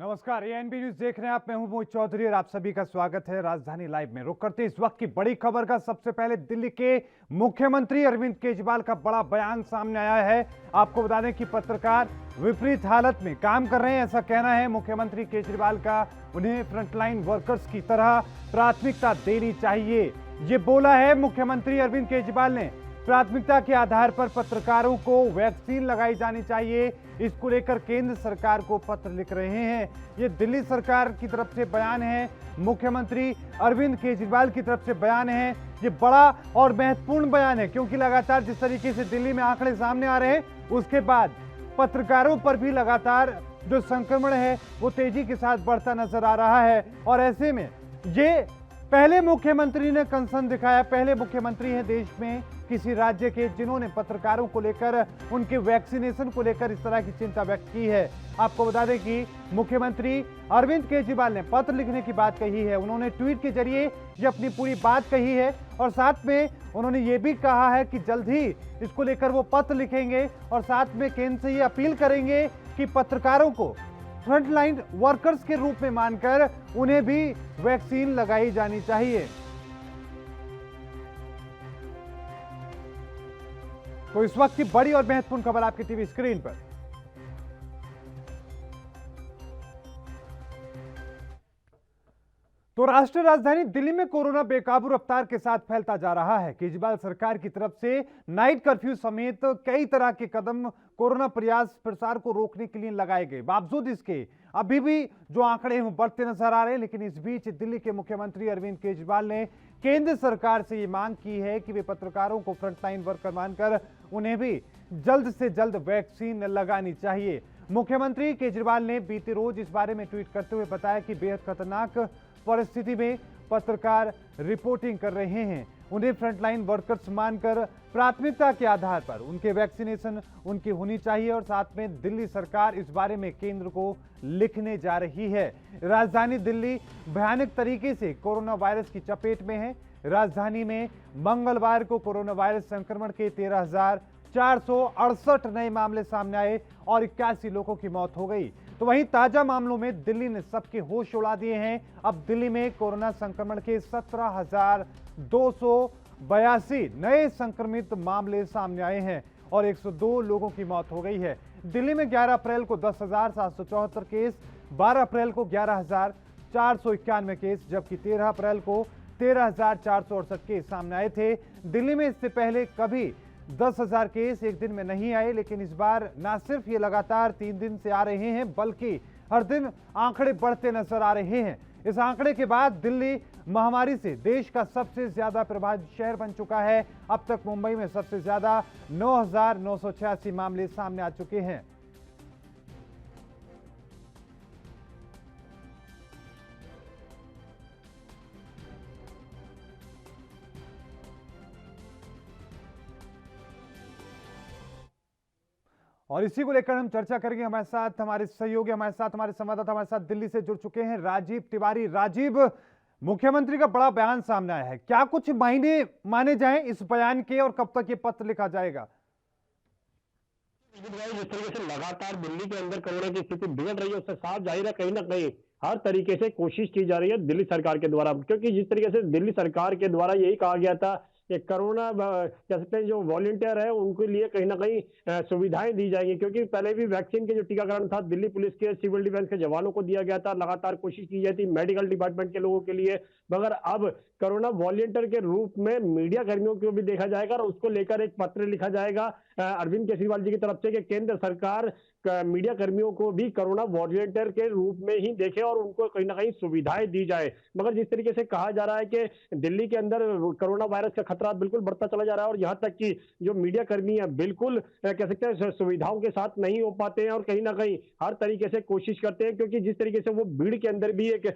नमस्कार, ANB news देख रहे हैं आप। मैं हूं मोहित चौधरी और आप सभी का स्वागत है राजधानी लाइव में। रुक करते इस वक्त की बड़ी खबर का। सबसे पहले दिल्ली के मुख्यमंत्री अरविंद केजरीवाल का बड़ा बयान सामने आया है। आपको बता दें कि पत्रकार विपरीत हालत में काम कर रहे हैं, ऐसा कहना है मुख्यमंत्री केजरीवाल का। उन्हें फ्रंटलाइन वर्कर्स की तरह प्राथमिकता देनी चाहिए, ये बोला है मुख्यमंत्री अरविंद केजरीवाल ने। प्राथमिकता के आधार पर पत्रकारों को वैक्सीन लगाई जानी चाहिए, इसको लेकर केंद्र सरकार को पत्र लिख रहे हैं। ये दिल्ली सरकार की तरफ से बयान है, मुख्यमंत्री अरविंद केजरीवाल की तरफ से बयान है। ये बड़ा और महत्वपूर्ण बयान है क्योंकि लगातार जिस तरीके से दिल्ली में आंकड़े सामने आ रहे हैं, उसके बाद पत्रकारों पर भी लगातार जो संक्रमण है वो तेजी के साथ बढ़ता नजर आ रहा है। और ऐसे में ये पहले मुख्यमंत्री ने कंसर्न दिखाया, पहले मुख्यमंत्री हैं देश में किसी राज्य के जिन्होंने पत्रकारों को लेकर, उनके वैक्सीनेशन को लेकर इस तरह की चिंता व्यक्त की है। आपको बता दें कि मुख्यमंत्री अरविंद केजरीवाल ने पत्र लिखने की बात कही है। उन्होंने ट्वीट के जरिए ये अपनी पूरी बात कही है और साथ में उन्होंने ये भी कहा है कि जल्द ही इसको लेकर वो पत्र लिखेंगे और साथ में केंद्र से ये अपील करेंगे कि पत्रकारों को फ्रंटलाइन वर्कर्स के रूप में मानकर उन्हें भी वैक्सीन लगाई जानी चाहिए। तो इस वक्त की बड़ी और महत्वपूर्ण खबर आपकी टीवी स्क्रीन पर। तो राष्ट्रीय राजधानी दिल्ली में कोरोना बेकाबू रफ्तार के साथ फैलता जा रहा है। केजरीवाल सरकार की तरफ से नाइट कर्फ्यू समेत कई तरह के कदम कोरोना प्रसार को रोकने के लिए लगाए गए। बावजूद इसके अभी भी जो आंकड़े हैं बढ़ते नजर आ रहे हैं। लेकिन इस बीच दिल्ली के मुख्यमंत्री अरविंद केजरीवाल ने केंद्र सरकार से ये मांग की है कि वे पत्रकारों को फ्रंटलाइन वर्कर मानकर उन्हें भी जल्द से जल्द वैक्सीन लगानी चाहिए। मुख्यमंत्री केजरीवाल ने बीते रोज इस बारे में ट्वीट करते हुए बताया कि बेहद खतरनाक परिस्थिति में पत्रकार रिपोर्टिंग कर रहे हैं, उन्हें फ्रंटलाइन वर्कर्स मानकर प्राथमिकता के आधार पर उनके वैक्सीनेशन उनकी होनी चाहिए। और साथ में दिल्ली सरकार इस बारे में केंद्र को लिखने जा रही है। राजधानी दिल्ली भयानक तरीके से कोरोना वायरस की चपेट में है। राजधानी में मंगलवार को कोरोना वायरस संक्रमण के 13,468 नए मामले सामने आए और 81 लोगों की मौत हो गई। तो वहीं ताजा मामलों में दिल्ली ने सबके होश उड़ा दिए हैं। अब दिल्ली में कोरोना संक्रमण के 17,282 नए संक्रमित मामले सामने आए हैं और 102 लोगों की मौत हो गई है। दिल्ली में 11 अप्रैल को 10,774 केस, 12 अप्रैल को 11,491 केस, जबकि 13 अप्रैल को 13,468 केस सामने आए थे। दिल्ली में इससे पहले कभी 10,000 केस एक दिन में नहीं आए, लेकिन इस बार ना सिर्फ ये लगातार 3 दिन से आ रहे हैं बल्कि हर दिन आंकड़े बढ़ते नजर आ रहे हैं। इस आंकड़े के बाद दिल्ली महामारी से देश का सबसे ज्यादा प्रभावित शहर बन चुका है। अब तक मुंबई में सबसे ज्यादा 9,986 मामले सामने आ चुके हैं। और इसी को लेकर हम चर्चा करेंगे। हमारे साथ हमारे सहयोगी, हमारे साथ हमारे संवाददाता हमारे साथ दिल्ली से जुड़ चुके हैं, राजीव तिवारी। राजीव, मुख्यमंत्री का बड़ा बयान सामने आया है, क्या कुछ मायने माने जाएं इस बयान के और कब तक ये पत्र लिखा जाएगा? जिस तरीके से लगातार दिल्ली के अंदर कोरोना की स्थिति बिगड़ रही है, उससे साफ जाहिर है कहीं ना कहीं हर तरीके से कोशिश की जा रही है दिल्ली सरकार के द्वारा। क्योंकि जिस तरीके से दिल्ली सरकार के द्वारा यही कहा गया था कि कोरोना कह सकते हैं जो वॉलंटियर है उनके लिए कहीं ना कहीं सुविधाएं दी जाएंगी। क्योंकि पहले भी वैक्सीन के जो टीकाकरण था दिल्ली पुलिस के, सिविल डिफेंस के जवानों को दिया गया था, लगातार कोशिश की जाती मेडिकल डिपार्टमेंट के लोगों के लिए, मगर अब कोरोना वॉलंटियर के रूप में मीडिया कर्मियों को भी देखा जाएगा और उसको लेकर एक पत्र लिखा जाएगा अरविंद केजरीवाल जी की तरफ से कि केंद्र सरकार मीडिया कर्मियों को भी कोरोना वॉलंटियर के रूप में ही देखे और उनको कहीं ना कहीं सुविधाएं दी जाए। मगर जिस तरीके से कहा जा रहा है कि दिल्ली के अंदर कोरोना वायरस का खतरा बिल्कुल बढ़ता चला जा रहा है और यहां तक कि जो मीडिया कर्मी है बिल्कुल कह सकते हैं सुविधाओं के साथ नहीं हो पाते हैं और कहीं ना कहीं हर तरीके से कोशिश करते हैं। क्योंकि जिस तरीके से वो भीड़ के अंदर भी एक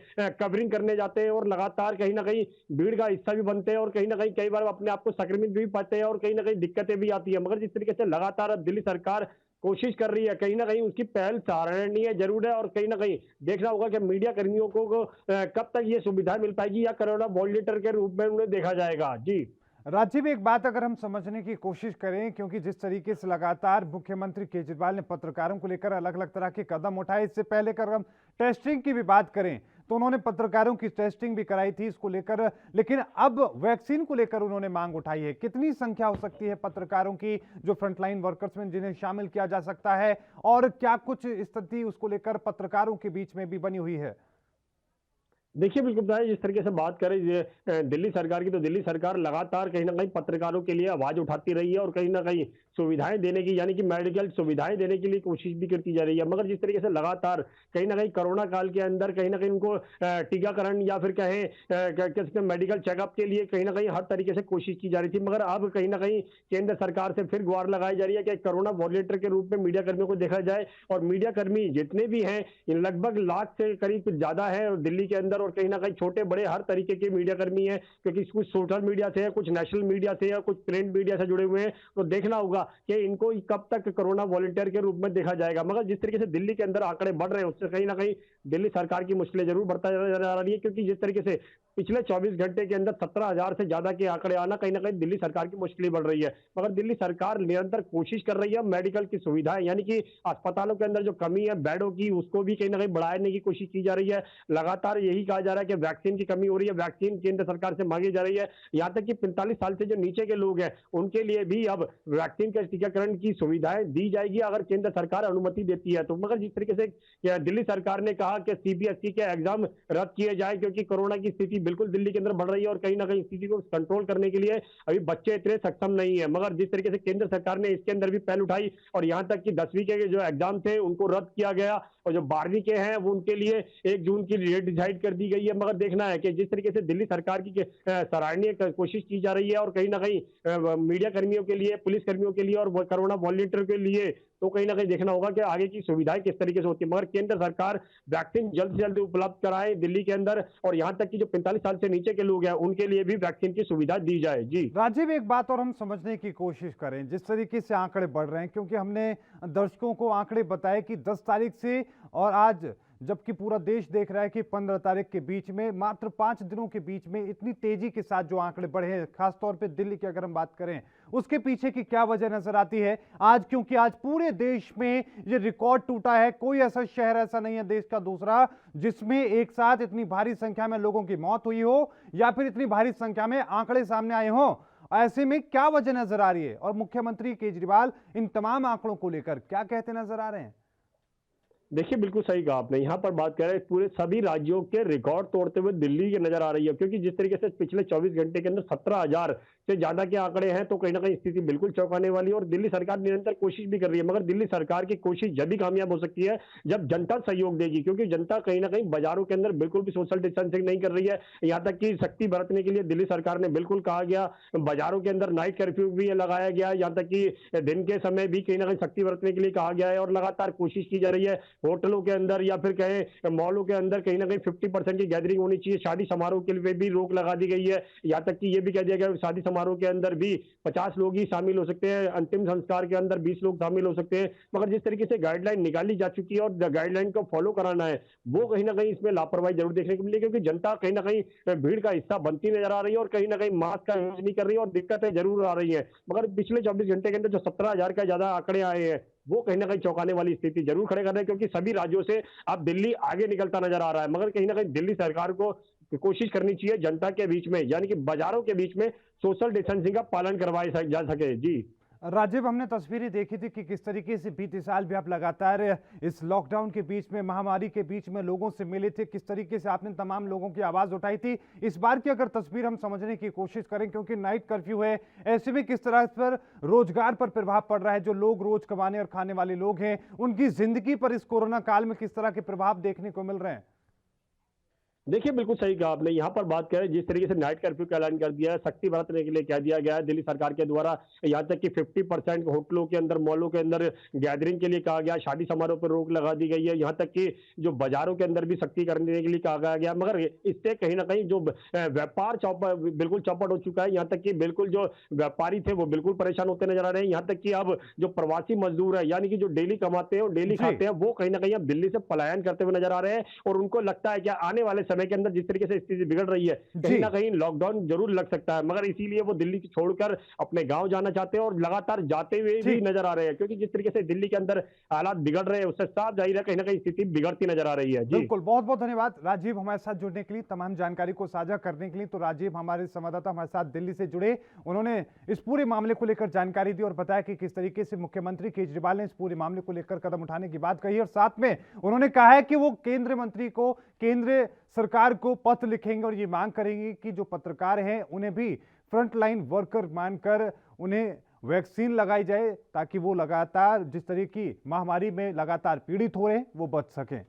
कवरिंग करने जाते हैं और लगातार कहीं ना कहीं भीड़ का हिस्सा भी बनते हैं और कहीं ना कहीं कई बार अपने आप को संक्रमित भी पाते हैं और कहीं ना कहीं दिक्कतें भी आती है। मगर जिस तरीके से लगातार दिल्ली सरकार कोशिश कर रही है, कहीं ना कहीं उसकी पहल सराहनीय जरूर है और कहीं ना कहीं देखना होगा कि मीडिया कर्मियों को कब तक ये सुविधा मिल पाएगी या कोरोना वॉलंटियर के रूप में उन्हें देखा जाएगा। जी राजीव, एक बात अगर हम समझने की कोशिश करें, क्योंकि जिस तरीके से लगातार मुख्यमंत्री केजरीवाल ने पत्रकारों को लेकर अलग अलग तरह के कदम उठाए, इससे पहले अगर हम टेस्टिंग की भी बात करें तो उन्होंने पत्रकारों की टेस्टिंग भी कराई थी इसको लेकर, लेकिन अब वैक्सीन को लेकर उन्होंने मांग उठाई है। कितनी संख्या हो सकती है पत्रकारों की जो फ्रंटलाइन वर्कर्स में जिन्हें शामिल किया जा सकता है, और क्या कुछ स्थिति उसको लेकर पत्रकारों के बीच में भी बनी हुई है? देखिए, बिल्कुल बताएं, जिस तरीके से बात करें दिल्ली सरकार की, तो दिल्ली सरकार लगातार कहीं ना कहीं पत्रकारों के लिए आवाज उठाती रही है और कहीं ना कहीं सुविधाएं देने की, यानी कि मेडिकल सुविधाएं देने के लिए कोशिश भी करती जा रही है। मगर जिस तरीके से लगातार कहीं ना कहीं कोरोना काल के अंदर कहीं ना कहीं उनको टीकाकरण या फिर कहें किसी मेडिकल चेकअप के लिए कहीं ना कहीं हर तरीके से कोशिश की जा रही थी। मगर अब कहीं ना कहीं केंद्र सरकार से फिर गुहार लगाई जा रही है कि कोरोना वॉलेंटियर के रूप में मीडिया कर्मियों को देखा जाए, और मीडिया कर्मी जितने भी हैं लगभग लाख से करीब कुछ ज्यादा है दिल्ली के अंदर, और कहीं ना कहीं छोटे बड़े हर तरीके के मीडिया कर्मी हैं, क्योंकि कुछ सोशल मीडिया से है, कुछ नेशनल मीडिया से है, कुछ प्रिंट मीडिया से जुड़े हुए हैं। तो देखना होगा कि इनको कब तक कोरोना वॉलंटियर के रूप में देखा जाएगा। मगर जिस तरीके से दिल्ली के अंदर आंकड़े बढ़ रहे हैं, उससे कहीं ना कहीं दिल्ली सरकार की मुश्किलें जरूर बढ़ता जा रही है, क्योंकि जिस तरीके से पिछले 24 घंटे के अंदर 17,000 से ज्यादा के आंकड़े आना कहीं ना कहीं दिल्ली सरकार की मुश्किलें बढ़ रही है। मगर दिल्ली सरकार निरंतर कोशिश कर रही है मेडिकल की सुविधाएं, यानी कि अस्पतालों के अंदर जो कमी है बेडों की, उसको भी कहीं ना कहीं बढ़ाने की कोशिश की जा रही है। लगातार यही कहा जा रहा है कि वैक्सीन की कमी हो रही है, वैक्सीन केंद्र सरकार से मांगी जा रही है। यहां तक कि 45 साल से जो नीचे के लोग हैं उनके लिए भी अब वैक्सीन का टीकाकरण की सुविधाएं दी जाएगी अगर केंद्र सरकार अनुमति देती है तो। मगर जिस तरीके से दिल्ली सरकार ने कहा कि सीबीएसई के एग्जाम रद्द किए जाए, क्योंकि कोरोना की स्थिति बिल्कुल दिल्ली के अंदर बढ़ रही है और कहीं ना कहीं स्थिति को कंट्रोल करने के लिए अभी बच्चे इतने सक्षम नहीं है। मगर जिस तरीके से केंद्र सरकार ने इसके अंदर भी पहल उठाई और यहां तक कि 10वीं के जो एग्जाम थे उनको रद्द किया गया, और जो 12वीं के हैं वो उनके लिए 1 जून की डेट डिसाइड कर दी गई है। मगर देखना है कि जिस तरीके से दिल्ली सरकार की सराहनीय कोशिश की जा रही है और कहीं ना कहीं मीडिया कर्मियों के लिए, पुलिस कर्मियों के लिए और कोरोना वॉलंटियर के लिए, तो कहीं ना कहीं देखना होगा कि आगे की सुविधाएं किस तरीके से होती है। मगर केंद्र सरकार वैक्सीन जल्द से जल्द उपलब्ध कराए दिल्ली के अंदर, और यहां तक कि जो 45 साल से नीचे के लोग हैं उनके लिए भी वैक्सीन की सुविधा दी जाए। जी राजीव, एक बात और हम समझने की कोशिश करें, जिस तरीके से आंकड़े बढ़ रहे हैं, क्योंकि हमने दर्शकों को आंकड़े बताए कि 10 तारीख से और आज, जबकि पूरा देश देख रहा है कि 15 तारीख के बीच में, मात्र 5 दिनों के बीच में इतनी तेजी के साथ जो आंकड़े बढ़े हैं, खासतौर पे दिल्ली की अगर हम बात करें, उसके पीछे की क्या वजह नजर आती है आज? क्योंकि आज पूरे देश में ये रिकॉर्ड टूटा है। कोई ऐसा शहर ऐसा नहीं है देश का दूसरा जिसमें एक साथ इतनी भारी संख्या में लोगों की मौत हुई हो या फिर इतनी भारी संख्या में आंकड़े सामने आए हों। ऐसे में क्या वजह नजर आ रही है, और मुख्यमंत्री केजरीवाल इन तमाम आंकड़ों को लेकर क्या कहते नजर आ रहे हैं? देखिए, बिल्कुल सही कहा आपने। यहाँ पर बात करें पूरे सभी राज्यों के रिकॉर्ड तोड़ते हुए दिल्ली की नजर आ रही है, क्योंकि जिस तरीके से पिछले 24 घंटे के अंदर 17,000 से ज्यादा के आंकड़े हैं, तो कहीं ना कहीं स्थिति बिल्कुल चौंकाने वाली है। और दिल्ली सरकार निरंतर कोशिश भी कर रही है, मगर दिल्ली सरकार की कोशिश जब भी कामयाब हो सकती है जब जनता सहयोग देगी, क्योंकि जनता कहीं ना कहीं बाजारों के अंदर बिल्कुल भी सोशल डिस्टेंसिंग नहीं कर रही है। यहाँ तक कि सख्ती बरतने के लिए दिल्ली सरकार ने बिल्कुल कहा गया, बाजारों के अंदर नाइट कर्फ्यू भी लगाया गया, यहाँ तक कि दिन के समय भी कहीं ना कहीं सख्ती बरतने के लिए कहा गया है। और लगातार कोशिश की जा रही है होटलों के अंदर या फिर कहें मॉलों के अंदर कहीं ना कहीं 50% की गैदरिंग होनी चाहिए। शादी समारोह के लिए भी रोक लगा दी गई है। यहाँ तक कि ये भी कह दिया गया शादी समारोह के अंदर भी 50 लोग ही शामिल हो सकते हैं, अंतिम संस्कार के अंदर 20 लोग शामिल हो सकते हैं। मगर जिस तरीके से गाइडलाइन निकाली जा चुकी है और गाइडलाइन को फॉलो कराना है, वो कहीं ना कहीं इसमें लापरवाही जरूर देखने को मिली, क्योंकि जनता कहीं ना कहीं भीड़ का हिस्सा बनती नजर आ रही है और कहीं ना कहीं मास्क का यूज नहीं कर रही है और दिक्कतें जरूर आ रही है। मगर पिछले 24 घंटे के अंदर जो 17,000 का ज्यादा आंकड़े आए हैं, वो कहीं ना कहीं चौंकाने वाली स्थिति जरूर खड़े कर रहे हैं, क्योंकि सभी राज्यों से अब दिल्ली आगे निकलता नजर आ रहा है। मगर कहीं ना कहीं दिल्ली सरकार को कोशिश करनी चाहिए जनता के बीच में, यानी कि बाजारों के बीच में सोशल डिस्टेंसिंग का पालन करवाया जा सके। जी राजीव, हमने तस्वीरें देखी थी कि किस तरीके से बीते साल भी आप लगातार इस लॉकडाउन के बीच में, महामारी के बीच में लोगों से मिले थे, किस तरीके से आपने तमाम लोगों की आवाज उठाई थी। इस बार की अगर तस्वीर हम समझने की कोशिश करें, क्योंकि नाइट कर्फ्यू है, ऐसे में किस तरह पर रोजगार पर प्रभाव पड़ रहा है, जो लोग रोज कमाने और खाने वाले लोग हैं, उनकी जिंदगी पर इस कोरोना काल में किस तरह के प्रभाव देखने को मिल रहे हैं? देखिए, बिल्कुल सही कहा आपने। यहाँ पर बात करें, जिस तरीके से नाइट कर्फ्यू का ऐलान कर दिया है, सख्ती बरतने के लिए कह दिया गया है दिल्ली सरकार के द्वारा। यहाँ तक कि 50% होटलों के अंदर, मॉलों के अंदर गैदरिंग के लिए कहा गया, शादी समारोह पर रोक लगा दी गई है। यहाँ तक कि जो बाजारों के अंदर भी सख्ती करने के लिए कहा गया। मगर इससे कहीं ना कहीं जो व्यापार बिल्कुल चौपट हो चुका है। यहाँ तक कि बिल्कुल जो व्यापारी थे वो बिल्कुल परेशान होते नजर आ रहे हैं। यहाँ तक कि अब जो प्रवासी मजदूर है, यानी कि जो डेली कमाते हैं और डेली खाते हैं, वो कहीं ना कहीं अब दिल्ली से पलायन करते हुए नजर आ रहे हैं। और उनको लगता है कि आने वाले समय के अंदर जिस तरीके से स्थिति बिगड़ रही है, कहीं ना कहीं लॉकडाउन जरूर लग सकता है, मगर इसीलिए वो दिल्ली छोड़कर अपने गांव जाना चाहते हैं और लगातार जाते हुए भी नजर आ रहे हैं, क्योंकि जिस तरीके से दिल्ली के अंदर हालात बिगड़ रहे हैं उससे साफ जाहिर है कहीं ना कहीं स्थिति बिगड़ती नजर आ रही है। जी बिल्कुल, बहुत बहुत धन्यवाद राजीव हमारे साथ जुड़ने के लिए, तमाम जानकारी को साझा करने के लिए। तो राजीव हमारे संवाददाता हमारे साथ दिल्ली से जुड़े, उन्होंने इस पूरे मामले को लेकर जानकारी दी और बताया कि किस तरीके से मुख्यमंत्री केजरीवाल ने इस पूरे मामले को लेकर कदम उठाने की बात कही, और साथ में उन्होंने कहा है कि वो केंद्रीय मंत्री को, केंद्र सरकार को पत्र लिखेंगे और ये मांग करेंगे कि जो पत्रकार हैं उन्हें भी फ्रंटलाइन वर्कर मानकर उन्हें वैक्सीन लगाई जाए, ताकि वो लगातार जिस तरह की महामारी में लगातार पीड़ित हो रहे हैं वो बच सकें।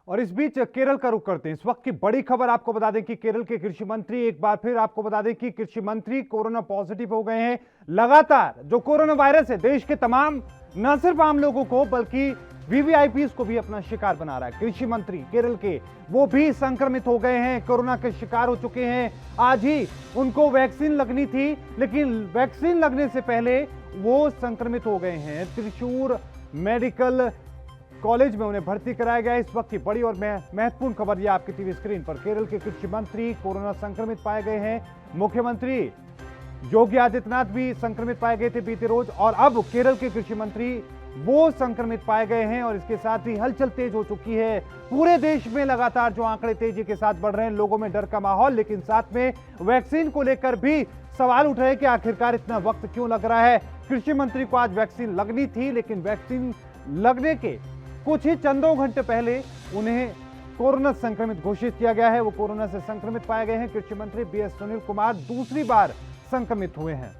और इस बीच केरल का रुख करते हैं। इस वक्त की बड़ी खबर आपको बता दें कि केरल के कृषि मंत्री, एक बार फिर आपको बता दें कि कृषि मंत्री कोरोना पॉजिटिव हो गए हैं। लगातार जो कोरोना वायरस है देश के तमाम, न सिर्फ आम लोगों को बल्कि वीवीआईपी को भी अपना शिकार बना रहा है। कृषि मंत्री केरल के वो भी संक्रमित हो गए हैं, कोरोना के शिकार हो चुके हैं। आज ही उनको वैक्सीन लगनी थी, लेकिन वैक्सीन लगने से पहले वो संक्रमित हो गए हैं। त्रिशूर मेडिकल कॉलेज में उन्हें भर्ती कराया गया। इस वक्त की बड़ी और महत्वपूर्ण खबर यह आपकी टीवी स्क्रीन पर, केरल के कृषि मंत्री कोरोना संक्रमित पाए गए हैं। मुख्यमंत्री योगी आदित्यनाथ भी संक्रमित पाए गए थे बीते रोज, और अब केरल के कृषि मंत्री वो संक्रमित पाए गए हैं। और इसके साथ ही हलचल तेज हो चुकी है पूरे देश में। लगातार जो आंकड़े तेजी के साथ बढ़ रहे हैं, लोगों में डर का माहौल, लेकिन साथ में वैक्सीन को लेकर भी सवाल उठ रहे हैं कि आखिरकार इतना वक्त क्यों लग रहा है। कृषि मंत्री को आज वैक्सीन लगनी थी, लेकिन वैक्सीन लगने के कुछ ही चंदों घंटे पहले उन्हें कोरोना संक्रमित घोषित किया गया है। वो कोरोना से संक्रमित पाए गए हैं। कृषि मंत्री बीएस सुनील कुमार दूसरी बार संक्रमित हुए हैं।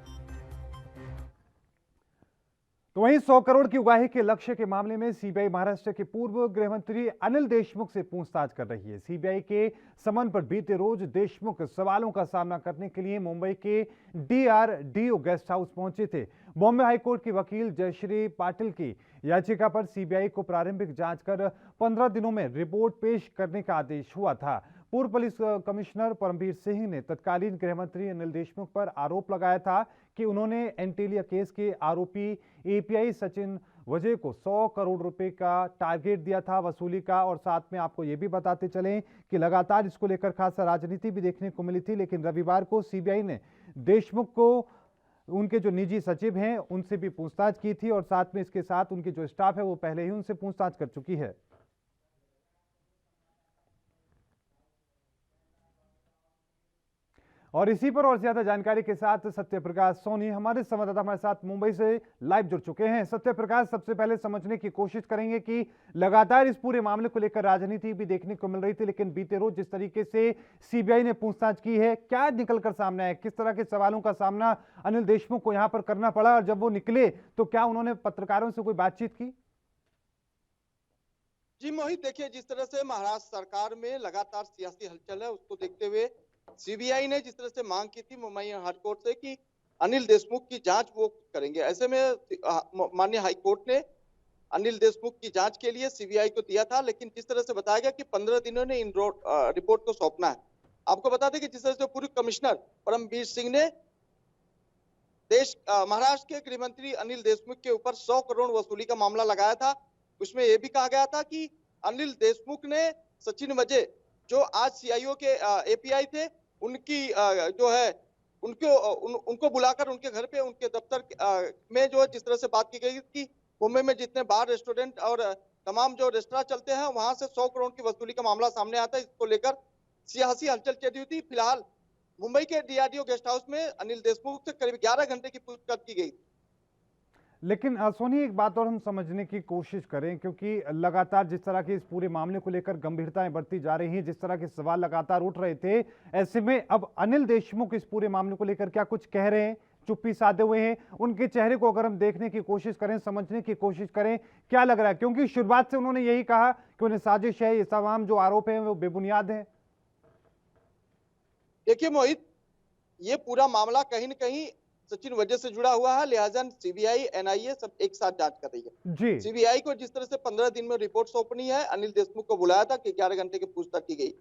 तो वहीं 100 करोड़ की उगाही के लक्ष्य के मामले में सीबीआई महाराष्ट्र के पूर्व गृह मंत्री अनिल देशमुख से पूछताछ कर रही है। सीबीआई के समन पर बीते रोज देशमुख सवालों का सामना करने के लिए मुंबई के डीआरडीओ गेस्ट हाउस पहुंचे थे। बॉम्बे हाईकोर्ट की वकील जयश्री पाटिल की याचिका पर सीबीआई को प्रारंभिक जांच कर 15 दिनों में रिपोर्ट पेश करने का आदेश हुआ था। पूर्व पुलिस कमिश्नर परमवीर सिंह ने तत्कालीन गृह मंत्री अनिल देशमुख पर आरोप लगाया था कि उन्होंने एंटीलिया केस के आरोपी एपीआई सचिन वजय को 100 करोड़ रुपए का टारगेट दिया था वसूली का। और साथ में आपको यह भी बताते चलें कि लगातार इसको लेकर खासा राजनीति भी देखने को मिली थी, लेकिन रविवार को सीबीआई ने देशमुख को उनके जो निजी सचिव हैं उनसे भी पूछताछ की थी, और साथ में इसके साथ उनके जो स्टाफ है वो पहले ही उनसे पूछताछ कर चुकी है। और इसी पर और ज्यादा जानकारी के साथ सत्यप्रकाश सोनी हमारे संवाददाता हमारे साथ मुंबई से लाइव जुड़ चुके हैं। सत्यप्रकाश, सबसे पहले समझने की कोशिश करेंगे कि लगातार इस पूरे मामले को लेकर राजनीति भी देखने को मिल रही थी, लेकिन बीते रोज जिस तरीके से सीबीआई ने पूछताछ की है, क्या निकलकर सामने आया, किस तरह के सवालों का सामना अनिल देशमुख को यहां पर करना पड़ा, और जब वो निकले तो क्या उन्होंने पत्रकारों से कोई बातचीत की? जी मोहित, देखिए जिस तरह से महाराष्ट्र सरकार में लगातार सियासी हलचल है, उसको देखते हुए सीबीआई ने जिस तरह से मांग की थी मुंबई हाईकोर्ट से कि अनिल देशमुख की जांच वो करेंगे, ऐसे में माननीय हाईकोर्ट ने अनिल देशमुख की जांच के लिए सीबीआई को दिया था। लेकिन जिस तरह से बताया गया कि 15 दिनों ने इन रिपोर्ट को सौंपना है। आपको बता दें कि जिस तरह से पूर्व कमिश्नर परमवीर सिंह ने महाराष्ट्र के गृह मंत्री अनिल देशमुख के ऊपर 100 करोड़ वसूली का मामला लगाया था। उसमें यह भी कहा गया था कि अनिल देशमुख ने सचिन वजय जो आज सीआईओ के एपीआई थे, उनकी जो है उनको बुलाकर उनके घर पे, उनके दफ्तर में जो है जिस तरह से बात की गई कि मुंबई में जितने बार, रेस्टोरेंट और तमाम जो रेस्टोरेंट चलते हैं वहां से 100 करोड़ की वसूली का मामला सामने आता है। इसको लेकर सियासी हलचल चली हुई थी। फिलहाल मुंबई के डीआरडीओ गेस्ट हाउस में अनिल देशमुख से करीब 11 घंटे की पूछताछ की गई। लेकिन सोनी, एक बात और हम समझने की कोशिश करें, क्योंकि लगातार जिस तरह के इस पूरे मामले को लेकर गंभीरताएं बढ़ती जा रही हैं, जिस तरह के सवाल लगातार उठ रहे थे, ऐसे में अब अनिल देशमुख इस पूरे मामले को लेकर क्या कुछ कह रहे हैं, चुप्पी साधे हुए हैं? उनके चेहरे को अगर हम देखने की कोशिश करें, समझने की कोशिश करें, क्या लग रहा है? क्योंकि शुरुआत से उन्होंने यही कहा कि उन्हें साजिश है, ये तमाम जो आरोप है वो बेबुनियाद है। देखिए मोहित, ये पूरा मामला कहीं न कहीं सचिन वजह से जुड़ा हुआ है, लिहाजा सीबीआई एनआईए सब एक साथ जांच कर रही है। सीबीआई को जिस तरह से 15 दिन में रिपोर्ट सौंपनी है, अनिल देशमुख को बुलाया था कि 11 घंटे की पूछताछ की गई।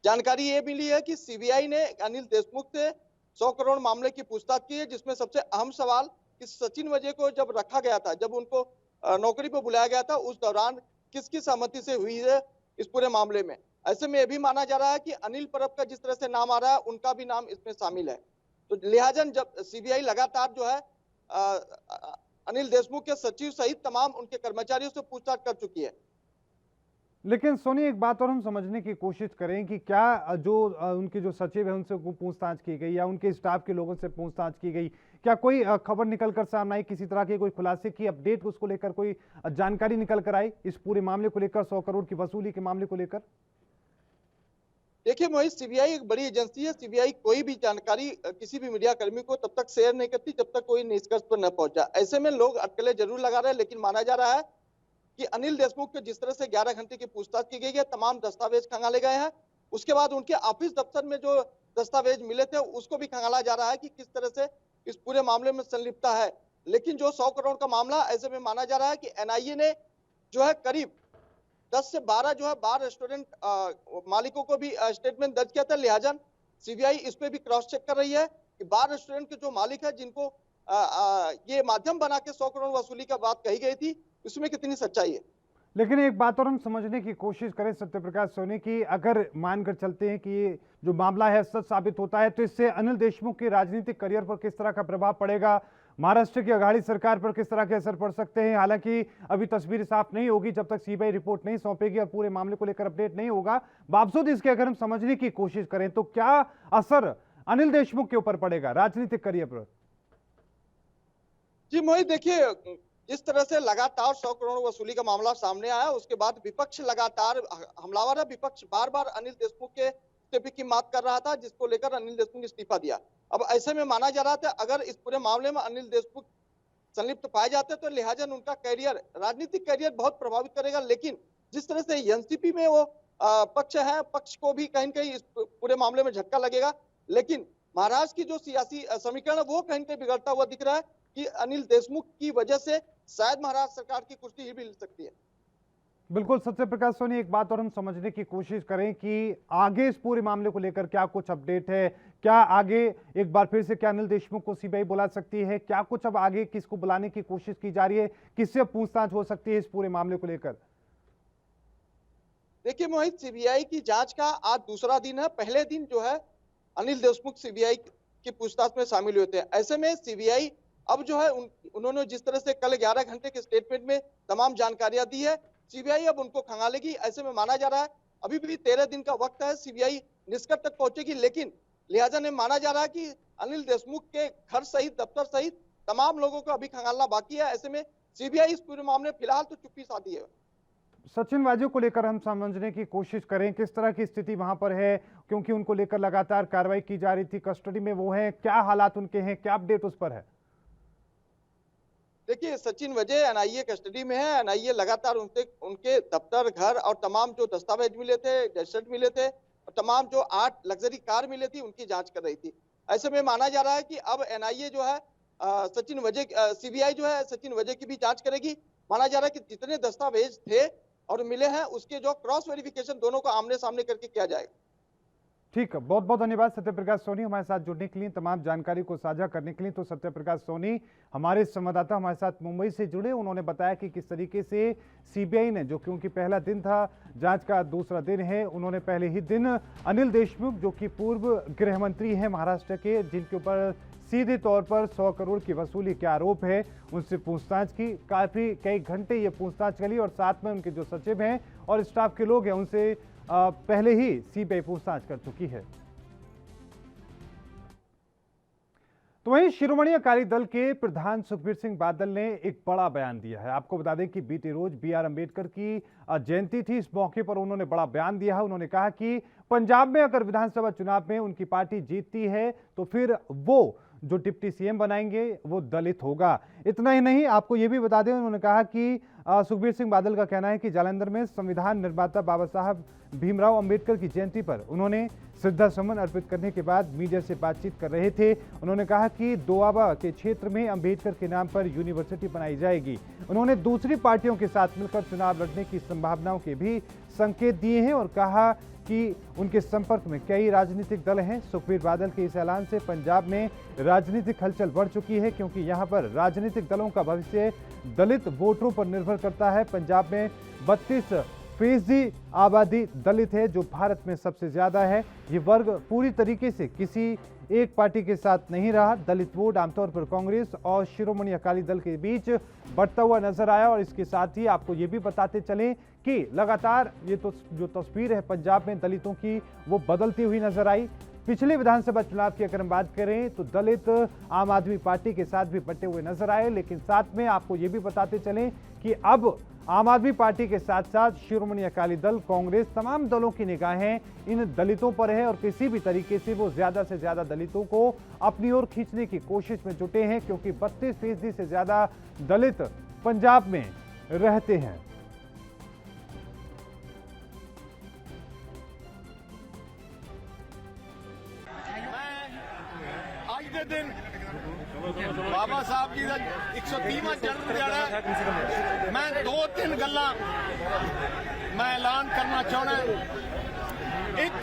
जानकारी ये मिली है कि सीबीआई ने अनिल देशमुख से 100 करोड़ मामले की पूछताछ की है, जिसमें सबसे अहम सवाल कि सचिन वजय को जब रखा गया था, जब उनको नौकरी पर बुलाया गया था, उस दौरान किसकी सहमति से हुई है इस पूरे मामले में। ऐसे में यह भी माना जा रहा है कि अनिल परब का जिस तरह से नाम आ रहा है, उनका भी नाम इसमें शामिल है। तो लिहाजा जब सीबीआई लगातार जो है अनिल देशमुख के सचिव सहित तमाम उनके कर्मचारियों से पूछताछ कर चुकी है। लेकिन सोनी, एक बात और हम समझने की कोशिश करें कि क्या जो उनके जो सचिव है उनसे पूछताछ की गई या उनके स्टाफ के लोगों से पूछताछ की गई, क्या कोई खबर निकल कर सामने आई, किसी तरह के कोई खुलासे की अपडेट उसको लेकर कोई जानकारी निकल कर आई इस पूरे मामले को लेकर, 100 करोड़ की वसूली के मामले को लेकर? देखिए मोहित, सीबीआई एक बड़ी एजेंसी है। सीबीआई कोई भी जानकारी किसी भी मीडिया कर्मी को तब तक शेयर नहीं करती जब तक कोई निष्कर्ष पर न पहुंचा। ऐसे में लोग अटकलें जरूर लगा रहे हैं, लेकिन माना जा रहा है कि अनिल देशमुख के जिस तरह से 11 घंटे की पूछताछ की गई है, तमाम दस्तावेज खंगाले गए हैं। उसके बाद उनके ऑफिस दफ्तर में जो दस्तावेज मिले थे उसको भी खंगाला जा रहा है कि किस तरह से इस पूरे मामले में संलिप्तता है। लेकिन जो 100 करोड़ का मामला, ऐसे में माना जा रहा है कि एनआईए ने जो है करीब 10 से 12 जो है बार रेस्टोरेंट मालिकों को भी स्टेटमेंट दर्ज किया था। लिहाजा सीबीआई इस पे भी क्रॉस चेक कर रही है कि बार रेस्टोरेंट के जो मालिक है, जिनको ये माध्यम बना के 100 करोड़ वसूली का बात कही गई थी, उसमें कितनी सच्चाई है। लेकिन एक बात और हम समझने की कोशिश करें सत्यप्रकाश सोनी की, अगर मानकर चलते हैं कि ये जो मामला है सच साबित होता है, तो इससे अनिल देशमुख के राजनीतिक करियर पर किस तरह का प्रभाव पड़ेगा, महाराष्ट्र की अघाड़ी सरकार पर किस तरह के असर पड़ सकते हैं? हालांकि अभी तस्वीर साफ नहीं होगी जब तक सीबीआई रिपोर्ट नहीं सौंपेगी और पूरे मामले को लेकर अपडेट नहीं होगा। बावजूद इसके अगर हम समझने की कोशिश करें तो क्या असर अनिल देशमुख के ऊपर पड़ेगा राजनीतिक करियर पर? जी मोहित, देखिए जिस तरह से लगातार 100 करोड़ वसूली का मामला सामने आया, उसके बाद विपक्ष लगातार हमलावर है। विपक्ष बार बार अनिल देशमुख के इस्तीफे की मांग कर रहा था, जिसको लेकर अनिल देशमुख ने इस्तीफा दिया। अब ऐसे में माना जा रहा था अगर इस पूरे मामले में अनिल देशमुख संलिप्त पाए जाते तो लिहाजा उनका करियर, राजनीतिक करियर बहुत प्रभावित करेगा। लेकिन जिस तरह से एनसीपी में वो पक्ष है, पक्ष को भी कहीं न कहीं इस पूरे मामले में झटका लगेगा। लेकिन महाराष्ट्र की जो सियासी समीकरण है वो कहीं न कहीं बिगड़ता हुआ दिख रहा है कि अनिल देशमुख की वजह से शायद महाराष्ट्र सरकार की कुर्सी ही भी मिल सकती है। बिल्कुल सत्यप्रकाश सोनी, एक बात और हम समझने की कोशिश करें कि आगे इस पूरे मामले को लेकर क्या कुछ अपडेट है, क्या आगे एक बार फिर से क्या अनिल देशमुख को सीबीआई बुला सकती है, क्या कुछ अब आगे किसको बुलाने की कोशिश की जा रही है, किससे पूछताछ हो सकती है इस पूरे मामले को लेकर? देखिए मोहित, सीबीआई की जांच का आज दूसरा दिन है। पहले दिन जो है अनिल देशमुख सीबीआई की पूछताछ में शामिल हुए थे। ऐसे में सीबीआई अब जो है उन्होंने जिस तरह से कल 11 घंटे के स्टेटमेंट में तमाम जानकारियां दी है, सीबीआई अब उनको खंगालेगी। ऐसे में माना जा रहा है अभी भी 13 दिन का वक्त है, सीबीआई निष्कर्ष तक पहुंचेगी। लेकिन लिहाजा ने माना जा रहा है कि अनिल देशमुख के घर सहित, दफ्तर सहित तमाम लोगों को अभी खंगालना बाकी है। ऐसे में सीबीआई इस पूरे मामले में फिलहाल तो चुप्पी साधी है। सचिन वाजे को लेकर हम समझने की कोशिश करें किस तरह की स्थिति वहां पर है, क्योंकि उनको लेकर लगातार कार्रवाई की जा रही थी, कस्टडी में वो है, क्या हालात उनके हैं, क्या अपडेट उस पर है? देखिए सचिन वजय एनआईए कस्टडी में है। एनआईए लगातार उनके दफ्तर, घर और तमाम जो दस्तावेज मिले थे, डेस्क मिले थे और तमाम जो 8 लग्जरी कार मिली थी उनकी जांच कर रही थी। ऐसे में माना जा रहा है कि अब एनआईए जो है सचिन वजय, सीबीआई जो है सचिन वजय की भी जांच करेगी। माना जा रहा है कि जितने दस्तावेज थे और मिले हैं उसके जो क्रॉस वेरिफिकेशन दोनों को आमने सामने करके किया जाएगा। ठीक है, बहुत बहुत धन्यवाद सत्यप्रकाश सोनी हमारे साथ जुड़ने के लिए, तमाम जानकारी को साझा करने के लिए। तो सत्यप्रकाश सोनी हमारे संवाददाता हमारे साथ मुंबई से जुड़े, उन्होंने बताया कि किस तरीके से सीबीआई ने, जो क्योंकि पहला दिन था, जांच का दूसरा दिन है, उन्होंने पहले ही दिन अनिल देशमुख जो कि पूर्व गृह मंत्री हैं महाराष्ट्र के, जिनके ऊपर सीधे तौर पर 100 करोड़ की वसूली के आरोप है, उनसे पूछताछ की। काफी कई घंटे ये पूछताछ चली और साथ में उनके जो सचिव हैं और स्टाफ के लोग हैं उनसे पहले ही सीबीआई पूछताछ कर चुकी है। तो वहीं शिरोमणि अकाली दल के प्रधान सुखबीर सिंह बादल ने एक बड़ा बयान दिया है। आपको बता दें कि बीते रोज BR अम्बेडकर की जयंती थी, इस मौके पर उन्होंने बड़ा बयान दिया है। उन्होंने कहा कि पंजाब में अगर विधानसभा चुनाव में उनकी पार्टी जीतती है तो फिर वो जो डिप्टी सीएम बनाएंगे वो दलित होगा। इतना ही नहीं, आपको ये भी बता दें, उन्होंने कहा कि सुखबीर सिंह बादल का कहना है कि जालंधर में संविधान निर्माता बाबा साहब भीमराव अंबेडकर की जयंती पर उन्होंने श्रद्धा सुमन अर्पित करने के बाद मीडिया से बातचीत कर रहे थे। उन्होंने कहा कि दोआबा के क्षेत्र में अंबेडकर के नाम पर यूनिवर्सिटी बनाई जाएगी। उन्होंने दूसरी पार्टियों के साथ मिलकर चुनाव लड़ने की संभावनाओं के भी संकेत दिए हैं और कहा कि उनके संपर्क में कई राजनीतिक दल हैं। सुखबीर बादल के इस ऐलान से पंजाब में राजनीतिक हलचल बढ़ चुकी है, क्योंकि यहां पर राजनीतिक दलों का भविष्य दलित वोटरों पर निर्भर करता है। पंजाब में 32% आबादी दलित है, जो भारत में सबसे ज्यादा है। ये वर्ग पूरी तरीके से किसी एक पार्टी के साथ नहीं रहा। दलित वोट आमतौर पर कांग्रेस और शिरोमणि अकाली दल के बीच बढ़ता हुआ नजर आया। और इसके साथ ही आपको ये भी बताते चलें कि लगातार ये तो जो तस्वीर है पंजाब में दलितों की, वो बदलती हुई नजर आई। पिछले विधानसभा चुनाव की अगर हम बात करें तो दलित आम आदमी पार्टी के साथ भी बटे हुए नजर आए, लेकिन साथ में आपको ये भी बताते चलें कि अब आम आदमी पार्टी के साथ साथ शिरोमणि अकाली दल, कांग्रेस, तमाम दलों की निगाहें इन दलितों पर है और किसी भी तरीके से वो ज्यादा से ज्यादा दलितों को अपनी ओर खींचने की कोशिश में जुटे हैं, क्योंकि 32% से ज्यादा दलित पंजाब में रहते हैं। ਅੱਜ ਦੇ ਦਿਨ ਬਾਬਾ ਸਾਹਿਬ ਜੀ ਦਾ 130ਵਾਂ ਜਨਮ ਦਿਹਾੜਾ ਹੈ। ਮੈਂ ਦੋ ਤਿੰਨ ਗੱਲਾਂ ਮੈਂ ਐਲਾਨ ਕਰਨਾ ਚਾਹੁੰਦਾ। ਇੱਕ,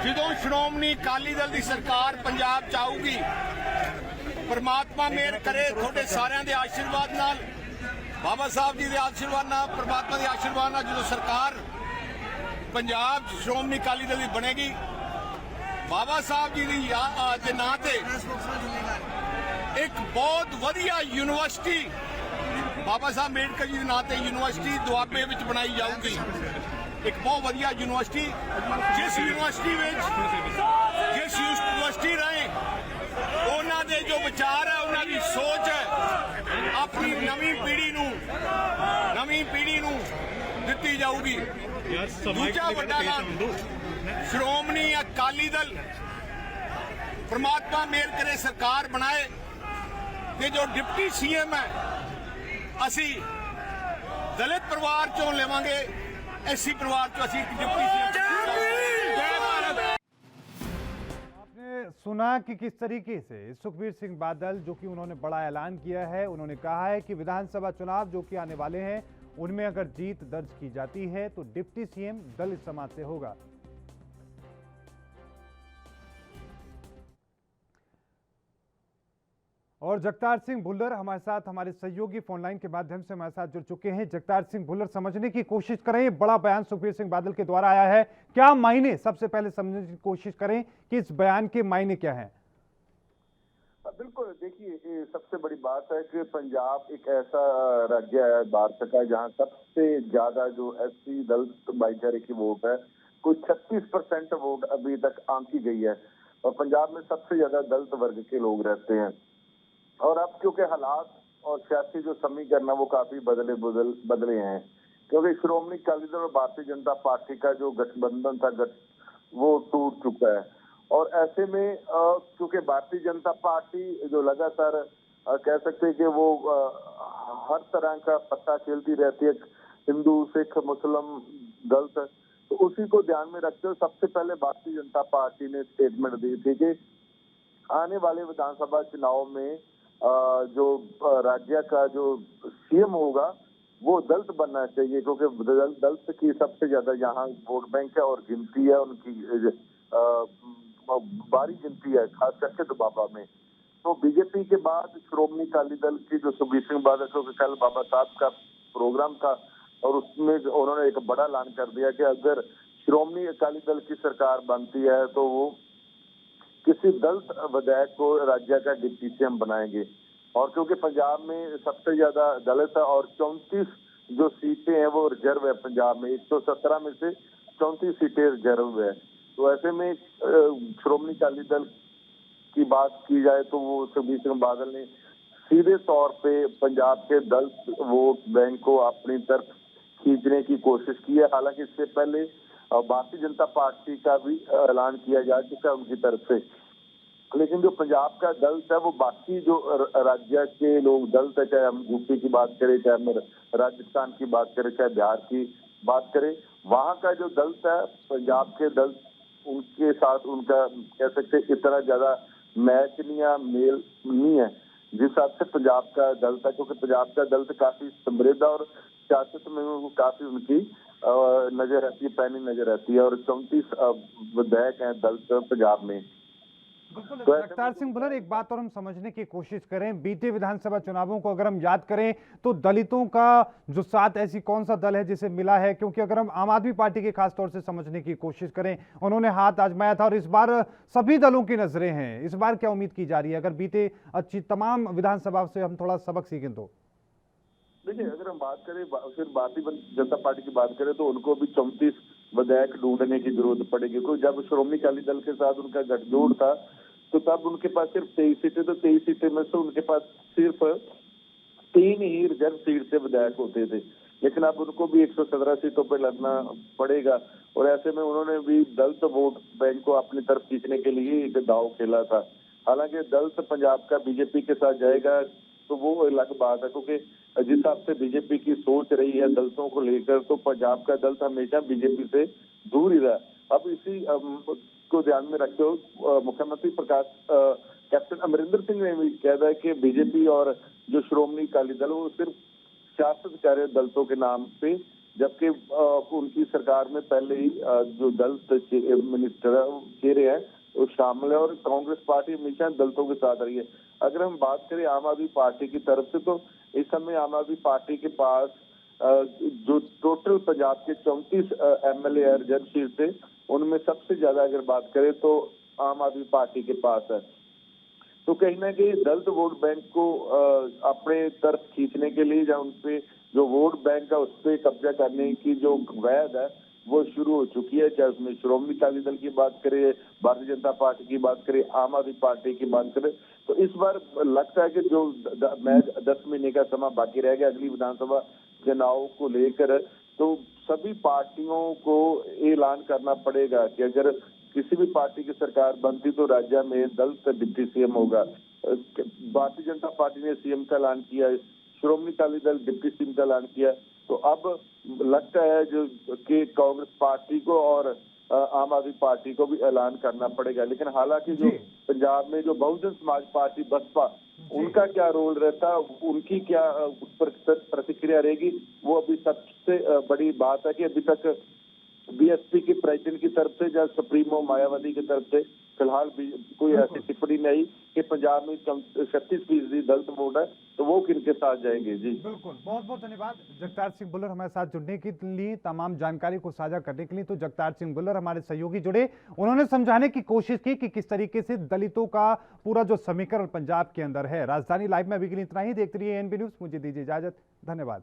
ਜਦੋਂ ਸ਼੍ਰੋਮਣੀ ਅਕਾਲੀ ਦਲ ਦੀ ਸਰਕਾਰ ਪੰਜਾਬ ਚ ਆਊਗੀ, ਪਰਮਾਤਮਾ ਮਿਹਰ ਕਰੇ ਤੁਹਾਡੇ ਸਾਰਿਆਂ ਦੇ ਆਸ਼ੀਰਵਾਦ ਨਾਲ, ਬਾਬਾ ਸਾਹਿਬ ਜੀ ਦੇ ਆਸ਼ੀਰਵਾਦ ਨਾਲ, ਪਰਮਾਤਮਾ ਦੇ ਆਸ਼ੀਰਵਾਦ ਨਾਲ ਜਦੋਂ ਸਰਕਾਰ ਪੰਜਾਬ ਚ ਸ਼੍ਰੋਮਣੀ ਅਕਾਲੀ ਦਲ ਦੀ ਬਣੇਗੀ, ਬਾਬਾ ਸਾਹਿਬ ਜੀ ਦੇ ਨਾਂ ਤੇ ਇੱਕ ਬਹੁਤ ਵਧੀਆ ਯੂਨੀਵਰਸਿਟੀ, ਬਾਬਾ ਸਾਹਿਬ ਅੰਬੇਡਕਰ ਜੀ ਦੇ ਨਾਂ ਤੇ ਯੂਨੀਵਰਸਿਟੀ ਦੁਆਬੇ ਵਿੱਚ ਬਣਾਈ ਜਾਊਗੀ। ਇੱਕ ਬਹੁਤ ਵਧੀਆ ਯੂਨੀਵਰਸਿਟੀ, ਜਿਸ ਯੂਨੀਵਰਸਿਟੀ ਰਾਹੀਂ ਉਹਨਾਂ ਦੇ ਜੋ ਵਿਚਾਰ ਹੈ, ਉਹਨਾਂ ਦੀ ਸੋਚ ਹੈ, ਆਪਣੀ ਨਵੀਂ ਪੀੜ੍ਹੀ ਨੂੰ ਦਿੱਤੀ ਜਾਊਗੀ। ਦੂਜਾ ਵੱਡਾ ਐਲਾਨ, ਸ਼੍ਰੋਮਣੀ ਅਕਾਲੀ ਦਲ परमात्मा मेहर करे सरकार बनाए ते जो डिप्टी सीएम है असी दलित परिवार चों लेवांगे, एससी परिवार चों असी डिप्टी सीएम। आपने सुना कि किस तरीके से सुखबीर सिंह बादल, जो कि उन्होंने बड़ा ऐलान किया है, उन्होंने कहा है कि विधानसभा चुनाव जो कि आने वाले हैं उनमें अगर जीत दर्ज की जाती है तो डिप्टी सीएम दलित समाज से होगा। और जगतार सिंह भुल्लर हमारे साथ, हमारे सहयोगी फोनलाइन के माध्यम से हमारे साथ जुड़ चुके हैं। जगतार सिंह भुल्लर, समझने की कोशिश करें, बड़ा बयान सुखबीर सिंह बादल के द्वारा आया है, क्या मायने, सबसे पहले समझने की कोशिश करें कि इस बयान के मायने क्या हैं। बिल्कुल, देखिए सबसे बड़ी बात है कि पंजाब एक ऐसा राज्य है भारत का जहां सबसे ज्यादा जो एससी दलित भाईचारे की वोट है, कुछ 36% वोट अभी तक आंकी गई है और पंजाब में सबसे ज्यादा दलित वर्ग के लोग रहते हैं। और अब क्योंकि हालात और सियासी जो समीकरण है वो काफी बदले हैं, क्योंकि श्रोमणी अकाली दल और भारतीय जनता पार्टी का जो गठबंधन था वो टूट चुका है। और ऐसे में क्योंकि भारतीय जनता पार्टी जो लगातार कह सकते हैं कि वो हर तरह का पत्ता खेलती रहती है, हिंदू, सिख, मुस्लिम, दलित, तो उसी को ध्यान में रखते हुए सबसे पहले भारतीय जनता पार्टी ने स्टेटमेंट दी थी कि आने वाले विधानसभा चुनाव में जो राज्य का जो सीएम होगा वो दलित बनना चाहिए, क्योंकि दलित की सबसे ज्यादा यहाँ वोट बैंक है और गिनती है, उनकी भारी गिनती है, खास करके दोबाबा में। तो बीजेपी के बाद श्रोमणी अकाली दल की जो सुखबीर सिंह बादल, क्योंकि कल बाबा साहब का प्रोग्राम था और उसमें उन्होंने एक बड़ा ऐलान कर दिया कि अगर श्रोमणी अकाली दल की सरकार बनती है तो वो किसी दलित विधायक को राज्य का डिप्टी सीएम बनाएंगे। और क्योंकि पंजाब में सबसे ज्यादा दलित है और 34 जो सीटें हैं वो रिजर्व है पंजाब में, 117 में से 34 सीटें रिजर्व है, तो ऐसे में श्रोमणी अकाली दल की बात की जाए तो वो सुखबीर सिंह बादल ने सीधे तौर पे पंजाब के दलित वोट बैंक को अपनी तरफ खींचने की कोशिश की है। हालांकि इससे पहले भारतीय जनता पार्टी का भी ऐलान किया जा चुका है उनकी तरफ से। लेकिन जो पंजाब का दलित है वो बाकी जो राज्य के लोग दलित है, चाहे हम यूपी की बात करें, चाहे हम राजस्थान की बात करें, चाहे बिहार की बात करें, वहाँ का जो दलित है पंजाब के दलित उनके साथ उनका कह सकते हैं इतना ज्यादा मैच नहीं या मेल नहीं है जिस हिसाब से पंजाब का दलित है, क्योंकि पंजाब का दलित काफी समृद्ध और सियासत में वो काफी उनकी नजर रहती है, पैनी नजर रहती है और 34 विधायक हैं दलित पंजाब में। बिल्कुल जगतार सिंह भुल्लर, एक बात और हम समझने की कोशिश करें, बीते विधानसभा चुनावों को अगर हम याद करें तो दलितों का जो साथ ऐसी कौन सा दल है जिसे मिला है, क्योंकि अगर हम आम आदमी पार्टी के खास तौर से समझने की कोशिश करें, उन्होंने हाथ आजमाया था और इस बार सभी दलों की नजरें हैं। इस बार क्या उम्मीद की जा रही है अगर बीते अच्छी तमाम विधानसभा से हम थोड़ा सबक सीखें तो? देखिए, अगर हम बात करें फिर भारतीय जनता पार्टी की बात करें तो उनको भी 34 विधायक ढूंढने की जरूरत पड़ेगी, क्योंकि जब श्रोमणी अकाली दल के साथ उनका गठजोड़ था तो तब उनके पास सिर्फ 23 सीटें, तो 23 सीटें में से उनके पास सिर्फ 3 ही रिजर्व सीट से विधायक होते थे, लेकिन अब उनको भी 117 सीटों पर लड़ना पड़ेगा और ऐसे में उन्होंने भी दलित वोट बैंक को अपनी तरफ खींचने के लिए एक दाव खेला था। हालांकि दलित पंजाब का बीजेपी के साथ जाएगा तो वो अलग बात है, क्योंकि जिस हिसाब से बीजेपी की सोच रही है दलितों को लेकर, तो पंजाब का दलित हमेशा बीजेपी से दूर ही रहा। अब इसी को ध्यान में रखते हुए मुख्यमंत्री कैप्टन अमरिंदर सिंह ने भी कहा है कि बीजेपी और जो श्रोमणी अकाली दल वो सिर्फ सियासत कर रहे दलितों के नाम पे, जबकि उनकी सरकार में पहले ही जो दलित मिनिस्टर चेहरे हैं वो शामिल है और कांग्रेस पार्टी हमेशा दलितों के साथ रही है। अगर हम बात करें आम आदमी पार्टी की तरफ से, तो इस समय आम आदमी पार्टी के पास जो टोटल पंजाब के 34 एमएलए रिजर्व सीट थे उनमें सबसे ज्यादा अगर बात करें तो आम आदमी पार्टी के पास है। तो कहीं ना कहीं दलित वोट बैंक को अपने तरफ खींचने के लिए या उनपे जो वोट बैंक है उस पर कब्जा करने की जो वैध है वो शुरू हो चुकी है, चाहे उसमें श्रोमणी अकाली दल की बात करें, भारतीय जनता पार्टी की बात करें, आम आदमी पार्टी की बात करें। तो इस बार लगता है कि जो 10 महीने का समय बाकी रह गया अगली विधानसभा चुनाव को लेकर, तो सभी पार्टियों को ऐलान करना पड़ेगा कि अगर किसी भी पार्टी की सरकार बनती तो राज्य में दलित डिप्टी सीएम होगा। भारतीय जनता पार्टी ने सीएम का ऐलान किया, श्रोमणी अकाली दल डिप्टी सीएम का ऐलान किया, तो अब लगता है जो कि कांग्रेस पार्टी को और आम आदमी पार्टी को भी ऐलान करना पड़ेगा। लेकिन हालांकि जो पंजाब में जो बहुजन समाज पार्टी बसपा उनका क्या रोल रहता, उनकी क्या प्रतिक्रिया रहेगी, वो अभी सबसे बड़ी बात है कि अभी तक बीएसपी के प्रेसिडेंट की तरफ से या सुप्रीमो मायावती की तरफ से फिलहाल भी कोई ऐसी टिप्पणी नहीं कि पंजाब में 36% दलित वोट है तो वो किनके साथ जाएंगे। जी बिल्कुल, बहुत बहुत धन्यवाद जगतार सिंह भुल्लर हमारे साथ जुड़ने के लिए, तमाम जानकारी को साझा करने के लिए। तो जगतार सिंह भुल्लर हमारे सहयोगी जुड़े, उन्होंने समझाने की कोशिश की कि किस तरीके से दलितों का पूरा जो समीकरण पंजाब के अंदर है। राजधानी लाइव में अभी के लिए इतना ही। देखते रहिए एएनबी न्यूज, मुझे दीजिए इजाजत, धन्यवाद।